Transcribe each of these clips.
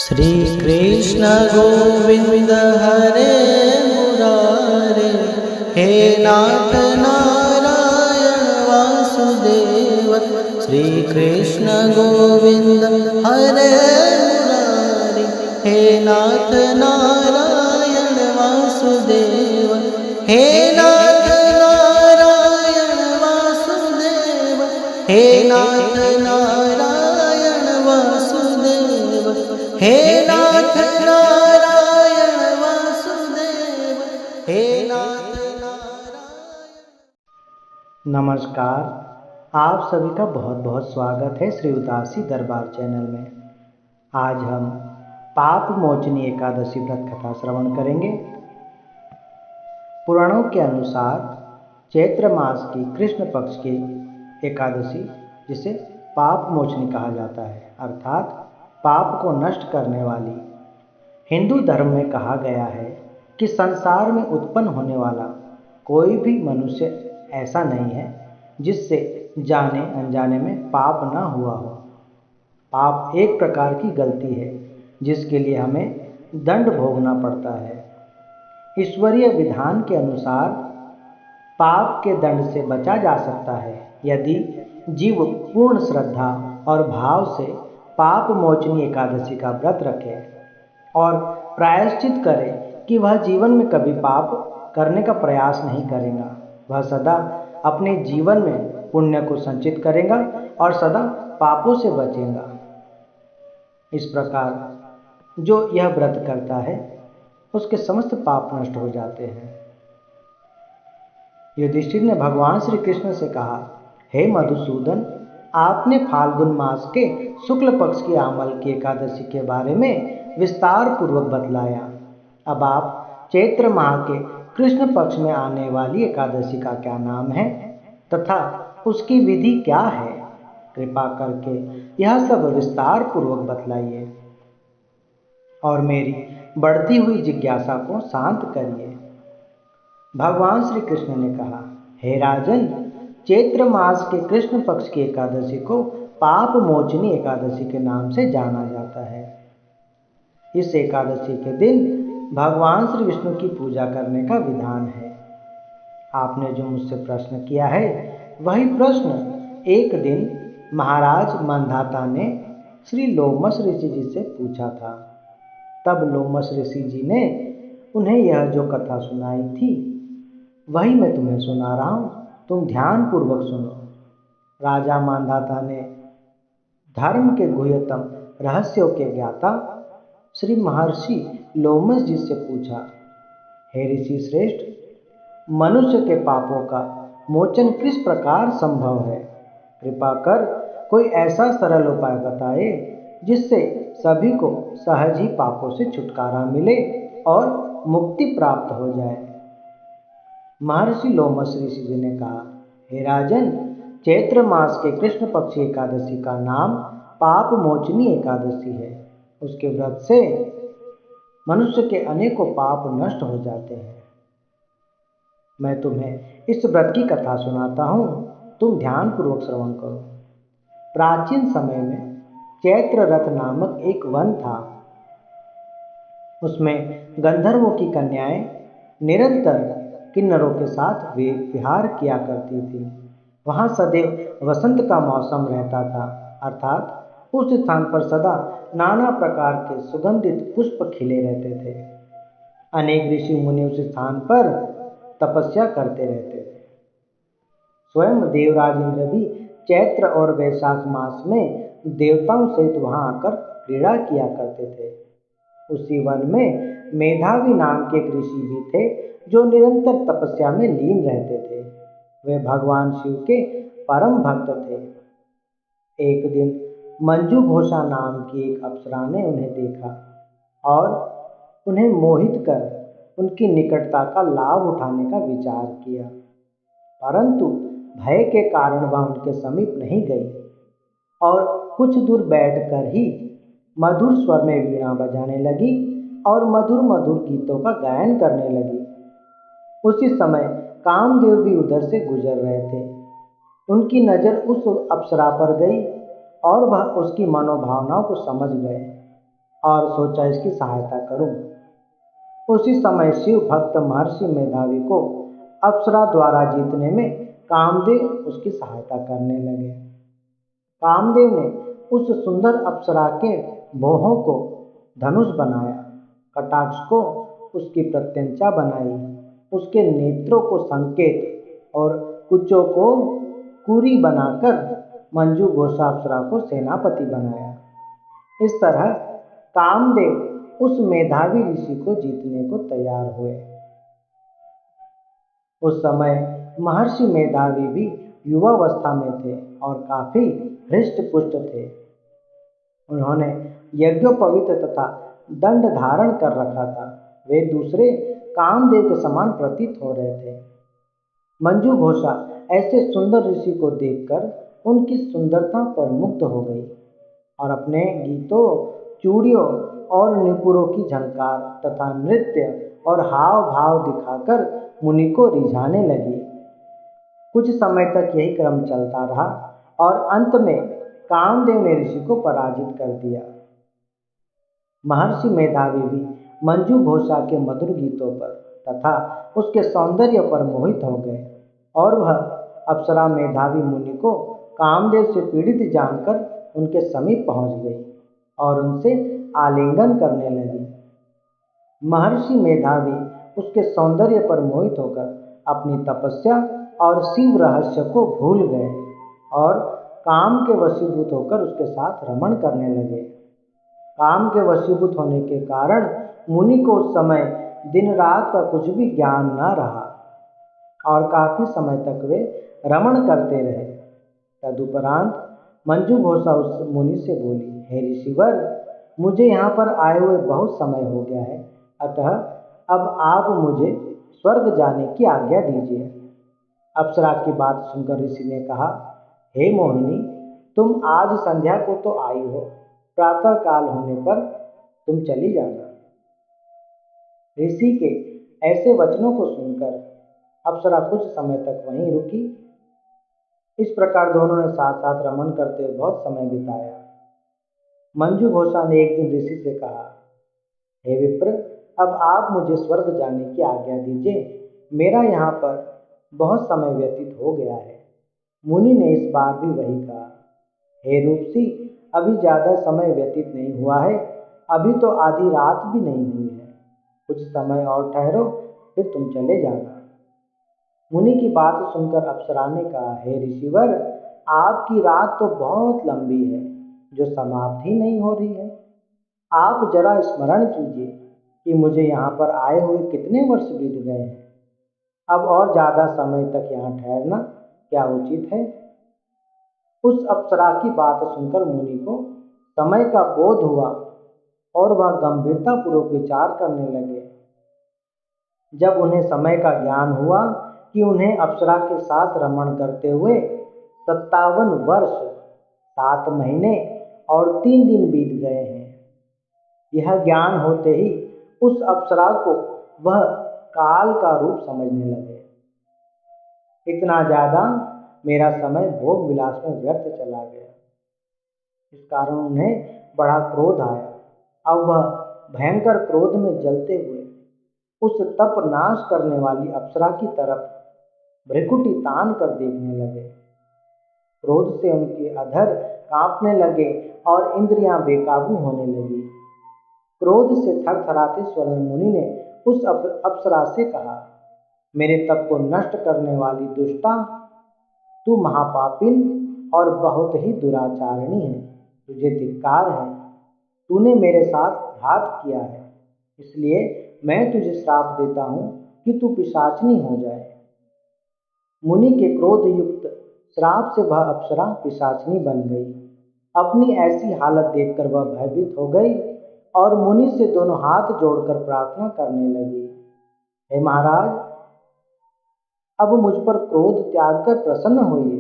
श्री कृष्ण गोविंद हरे मुरारे, हे नाथ नारायण वासुदेव। श्री कृष्ण गोविंद हरे मुरारे, हे नाथ नारायण वासुदेव। हे नाथ नारायण वासुदेव, हे नाथ नारायण वासुदेव, हे नाथ नारायण वासुदेव, हे नाथ नारायण। नमस्कार, आप सभी का बहुत बहुत स्वागत है श्री उदासी दरबार चैनल में। आज हम पाप मोचनी एकादशी व्रत कथा श्रवण करेंगे। पुराणों के अनुसार चैत्र मास की कृष्ण पक्ष की एकादशी, जिसे पाप मोचनी कहा जाता है, अर्थात पाप को नष्ट करने वाली। हिंदू धर्म में कहा गया है कि संसार में उत्पन्न होने वाला कोई भी मनुष्य ऐसा नहीं है जिससे जाने अनजाने में पाप ना हुआ हो। पाप एक प्रकार की गलती है जिसके लिए हमें दंड भोगना पड़ता है। ईश्वरीय विधान के अनुसार पाप के दंड से बचा जा सकता है यदि जीव पूर्ण श्रद्धा और भाव से पाप मोचनी एकादशी का व्रत रखे और प्रायश्चित करे कि वह जीवन में कभी पाप करने का प्रयास नहीं करेगा। वह सदा अपने जीवन में पुण्य को संचित करेगा और सदा पापों से बचेगा। इस प्रकार जो यह व्रत करता है उसके समस्त पाप नष्ट हो जाते हैं। युधिष्ठिर ने भगवान श्री कृष्ण से कहा, हे मधुसूदन, आपने फाल्गुन मास के शुक्ल पक्ष की आमल की एकादशी के बारे में विस्तार पूर्वक बतलाया। अब आप चैत्र माह के कृष्ण पक्ष में आने वाली एकादशी का क्या नाम है तथा उसकी विधि क्या है? कृपा करके यह सब विस्तार पूर्वक बतलाइए और मेरी बढ़ती हुई जिज्ञासा को शांत करिए। भगवान श्री कृष्ण ने कहा, हे राजन, चैत्र मास के कृष्ण पक्ष की एकादशी को पाप मोचनी एकादशी के नाम से जाना जाता है। इस एकादशी के दिन भगवान श्री विष्णु की पूजा करने का विधान है। आपने जो मुझसे प्रश्न किया है वही प्रश्न एक दिन महाराज मंधाता ने श्री लोमश ऋषि जी से पूछा था। तब लोमश ऋषि जी ने उन्हें यह जो कथा सुनाई थी वही मैं तुम्हें सुना रहा हूँ, तुम ध्यान पूर्वक सुनो। राजा मांधाता ने धर्म के गुह्यतम रहस्यों के ज्ञाता श्री महर्षि लोमश जी से पूछा, हे ऋषि श्रेष्ठ, मनुष्य के पापों का मोचन किस प्रकार संभव है? कृपा कर कोई ऐसा सरल उपाय बताए जिससे सभी को सहज ही पापों से छुटकारा मिले और मुक्ति प्राप्त हो जाए। महर्षि लोमश ऋषि जी ने कहा, हे राजन, चैत्र मास के कृष्ण पक्ष एकादशी का नाम पाप मोचनी एकादशी है। उसके व्रत से मनुष्य के अनेकों पाप नष्ट हो जाते हैं। मैं तुम्हें इस व्रत की कथा सुनाता हूँ, तुम ध्यान पूर्वक श्रवण करो। प्राचीन समय में चैत्र रथ नामक एक वन था। उसमें गंधर्वों की कन्याएं निरंतर किन्नरों के साथ वे विहार किया करती थी। वहां सदैव वसंत का मौसम रहता था, अर्थात उस स्थान पर सदा नाना प्रकार के सुगंधित पुष्प खिले रहते थे। अनेक ऋषि मुनि उस स्थान पर तपस्या करते रहते थे। स्वयं देवराज इंद्र भी चैत्र और वैशाख मास में देवताओं सहित वहां आकर क्रीड़ा किया करते थे। उसी वन में मेधावी नाम के एक ऋषि भी थे जो निरंतर तपस्या में लीन रहते थे। वे भगवान शिव के परम भक्त थे। एक दिन मंजू घोषा नाम की एक अप्सरा ने उन्हें देखा और उन्हें मोहित कर उनकी निकटता का लाभ उठाने का विचार किया, परंतु भय के कारण वह उनके समीप नहीं गई और कुछ दूर बैठकर ही मधुर स्वर में वीणा बजाने लगी और मधुर मधुर गीतों का गायन करने लगी। उसी समय कामदेव भी उधर से गुजर रहे थे। उनकी नज़र उस अप्सरा पर गई और वह उसकी मनोभावनाओं को समझ गए। और सोचा इसकी सहायता करूं। उसी समय शिव भक्त महर्षि मेधावी को अप्सरा द्वारा जीतने में कामदेव उसकी सहायता करने लगे। कामदेव ने उस सुंदर अप्सरा के भौहों को धनुष बनाया, कटाक्ष को उसकी प्रत्यंचा बनाई, उसके नेत्रों को संकेत और कुचों को कुरी बनाकर मंजू घोषा अप्सरा को सेनापति बनाया। इस तरह कामदेव उस मेधावी ऋषि को जीतने को तैयार हुए। उस समय महर्षि मेधावी भी युवावस्था में थे और काफी हृष्ट पुष्ट थे। उन्होंने यज्ञोपवीत तथा दंड धारण कर रखा था। वे दूसरे कामदेव के समान प्रतीत हो रहे थे। मंजू घोषा ऐसे सुंदर ऋषि को देखकर उनकी सुंदरता पर मुग्ध हो गई और अपने गीतों, चूड़ियों और नुपुरों की झंकार तथा नृत्य और हाव भाव दिखाकर मुनि को रिझाने लगी। कुछ समय तक यही क्रम चलता रहा और अंत में कामदेव ने ऋषि को पराजित कर दिया। महर्षि मेधावी भी मंजू घोषा के मधुर गीतों पर तथा उसके सौंदर्य पर मोहित हो गए और वह अप्सरा मेधावी मुनि को कामदेव से पीड़ित जानकर उनके समीप पहुंच गई और उनसे आलिंगन करने लगी। महर्षि मेधावी उसके सौंदर्य पर मोहित होकर अपनी तपस्या और शिव रहस्य को भूल गए और काम के वशीभूत होकर उसके साथ रमण करने लगे। काम के वशीभूत होने के कारण मुनि को उस समय दिन रात का कुछ भी ज्ञान न रहा और काफी समय तक वे रमण करते रहे। तदुपरांत मंजू घोषा उस मुनि से बोली, हे ऋषिवर, मुझे यहाँ पर आए हुए बहुत समय हो गया है, अतः अब आप मुझे स्वर्ग जाने की आज्ञा दीजिए। अप्सरा की बात सुनकर ऋषि ने कहा, हे मोहिनी, तुम आज संध्या को तो आई हो, प्रातः काल होने पर तुम चली जाना। ऋषि के ऐसे वचनों को सुनकर अप्सरा कुछ समय तक वहीं रुकी। इस प्रकार दोनों ने साथ साथ रमण करते हुए बहुत समय बिताया। मंजू घोषा ने एक दिन ऋषि से कहा, हे विप्र, अब आप मुझे स्वर्ग जाने की आज्ञा दीजिए, मेरा यहाँ पर बहुत समय व्यतीत हो गया है। मुनि ने इस बार भी वही कहा, हे रूपसी, अभी ज्यादा समय व्यतीत नहीं हुआ है, अभी तो आधी रात भी नहीं हुई है, कुछ समय और ठहरो, फिर तुम चले जाना। मुनि की बात सुनकर अप्सरा ने कहा, हे ऋषिवर, आपकी रात तो बहुत लंबी है जो समाप्त ही नहीं हो रही है। आप जरा स्मरण कीजिए कि मुझे यहाँ पर आए हुए कितने वर्ष बीत गए हैं। अब और ज्यादा समय तक यहाँ ठहरना क्या उचित है। उस अप्सरा की बात सुनकर मुनि को समय का बोध हुआ और वह गंभीरता पूर्वक विचार करने लगे। जब उन्हें समय का ज्ञान हुआ कि उन्हें अप्सरा के साथ रमण करते हुए 57 वर्ष 7 महीने और 3 दिन बीत गए हैं, यह ज्ञान होते ही उस अप्सरा को वह काल का रूप समझने लगे। इतना ज्यादा मेरा समय भोग विलास में व्यर्थ चला गया, इस कारण उन्हें बड़ा क्रोध आया। अब वह भयंकर क्रोध में जलते हुए उस तप नाश करने वाली अप्सरा की तरफ भ्रिकुटी तान कर देखने लगे। क्रोध से उनके अधर कांपने लगे और इंद्रियां बेकाबू होने लगी। क्रोध से थरथराते स्वर में मुनि ने उस अप्सरा से कहा, मेरे तप को नष्ट करने वाली दुष्टा, तू महापापिन और बहुत ही दुराचारिणी है। तुझे धिक्कार है, तूने मेरे साथ घात किया है, इसलिए मैं तुझे श्राप देता हूँ कि तू पिशाचनी हो जाए। मुनि के क्रोध युक्त श्राप से वह अप्सरा पिशाचनी बन गई। अपनी ऐसी हालत देखकर वह भयभीत हो गई और मुनि से दोनों हाथ जोड़कर प्रार्थना करने लगी, हे महाराज, अब मुझ पर क्रोध त्याग कर प्रसन्न होइए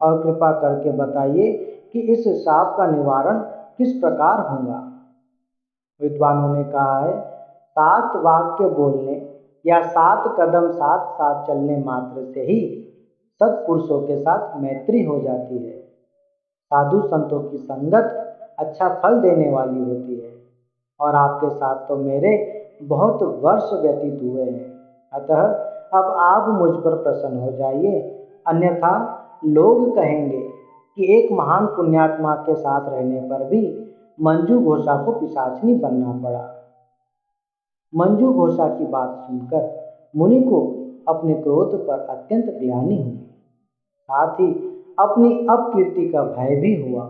और कृपा करके बताइए कि इस श्राप का निवारण किस प्रकार होगा। विद्वानों ने कहा है, 7 वाक्य बोलने या 7 कदम साथ साथ चलने मात्र से ही सत्पुरुषों के साथ मैत्री हो जाती है। साधु संतों की संगत अच्छा फल देने वाली होती है। और आपके साथ तो मेरे बहुत वर्ष व्यतीत हुए हैं। अतः अब आप मुझ पर प्रसन्न हो जाइए, अन्यथा लोग कहेंगे कि एक महान पुण्यात्मा के साथ रहने पर भी मंजू घोषा को पिशाचनी बनना पड़ा। मंजू घोषा की बात सुनकर मुनि को अपने क्रोध पर अत्यंत ग्लानि हुई, साथ ही अपनी अपकीर्ति का भय भी हुआ।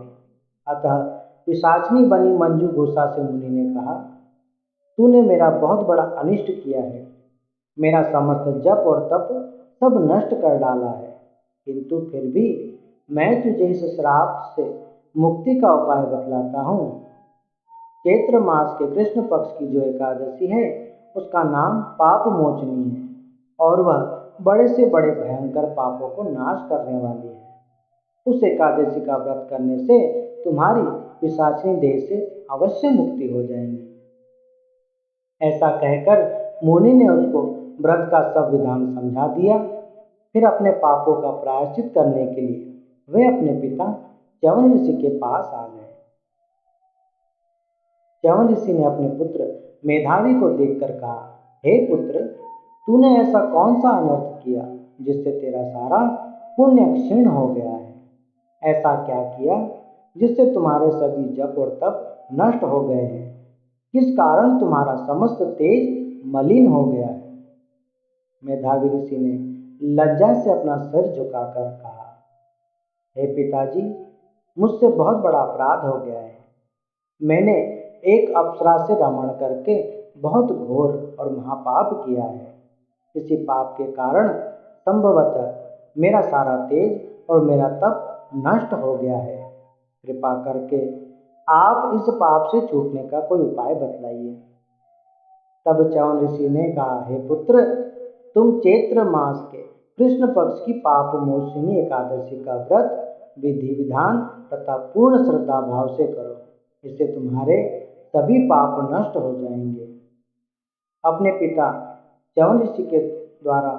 अतः पिशाचनी बनी मंजू घोषा से मुनि ने कहा, तूने मेरा बहुत बड़ा अनिष्ट किया है, मेरा समस्त जप और तप सब नष्ट कर डाला है, किंतु फिर भी मैं तुझे इस श्राप से मुक्ति का उपाय बतलाता हूँ। चैत्र मास के कृष्ण पक्ष की जो एकादशी है उसका नाम पाप मोचनी है और वह बड़े से बड़े भयंकर पापों को नाश करने वाली है। उस एकादशी का व्रत करने से तुम्हारी पिशाचिनी देह से अवश्य मुक्ति हो जाएगी। ऐसा कहकर मुनि ने उसको व्रत का सब विधान समझा दिया। फिर अपने पापों का प्रायश्चित करने के लिए वे अपने पिता च्यवन ऋषि के पास आ गए। च्यवन ऋषि ने अपने पुत्र मेधावी को देखकर कहा, हे पुत्र, तूने ऐसा कौन सा अनर्थ किया जिससे तेरा सारा पुण्य क्षीण हो गया है? ऐसा क्या किया जिससे तुम्हारे सभी जप और तप नष्ट हो गए हैं? किस कारण तुम्हारा समस्त तेज मलिन हो गया है? मेधावी ऋषि ने लज्जा से अपना सिर झुकाकर कहा, हे पिताजी, मुझसे बहुत बड़ा अपराध हो गया है। मैंने एक अप्सरा से रमण करके बहुत घोर और महापाप किया है। इसी पाप के कारण संभवतः मेरा सारा तेज और मेरा तप नष्ट हो गया है। कृपा करके आप इस पाप से छूटने का कोई उपाय बतलाइए। तब च्यवन ऋषि ने कहा, हे पुत्र, तुम चैत्र मास के कृष्ण पक्ष की पाप मोचनी एकादशी का व्रत विधि विधान तथा पूर्ण श्रद्धा भाव से करो, इससे तुम्हारे सभी पाप नष्ट हो जाएंगे। अपने पिता च्यवन ऋषि के द्वारा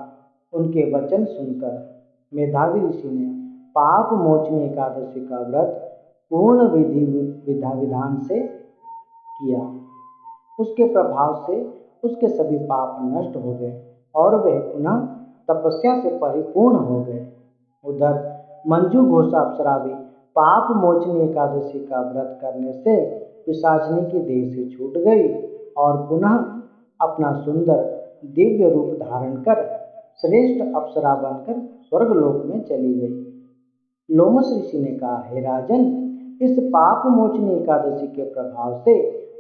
उनके वचन सुनकर मेधावी ऋषि ने पाप मोचनी एकादशी का व्रत पूर्ण विधि विधान से किया। उसके प्रभाव से उसके सभी पाप नष्ट हो गए और वह पुनः तपस्या से परिपूर्ण हो गए। उधर मंजू घोषा अप्सरा भी पाप मोचनी एकादशी का व्रत करने से पिशाचिनी की देह से छूट गई और पुनः अपना सुंदर दिव्य रूप धारण कर श्रेष्ठ अप्सरा बनकर स्वर्गलोक में चली गई। लोमस ऋषि ने कहा, हे राजन, इस पाप मोचनी एकादशी के प्रभाव से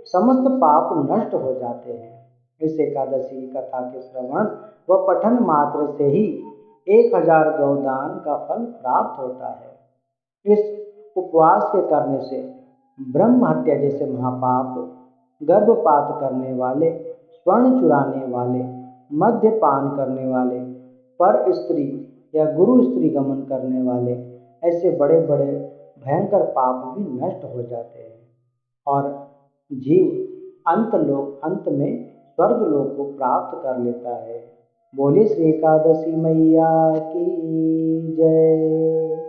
समस्त पाप नष्ट हो जाते हैं। इस एकादशी की कथा के श्रवण व पठन मात्र से ही 1000 गौदान का फल प्राप्त होता है। इस उपवास के करने से ब्रह्म हत्या जैसे महापाप, गर्भपात करने वाले, स्वर्ण चुराने वाले, मद्यपान करने वाले, पर स्त्री या गुरु स्त्री गमन करने वाले ऐसे बड़े बड़े भयंकर पाप भी नष्ट हो जाते हैं और जीव अंत में स्वर्ग लोक को प्राप्त कर लेता है। बोलिए श्री एकादशी मैया की जय।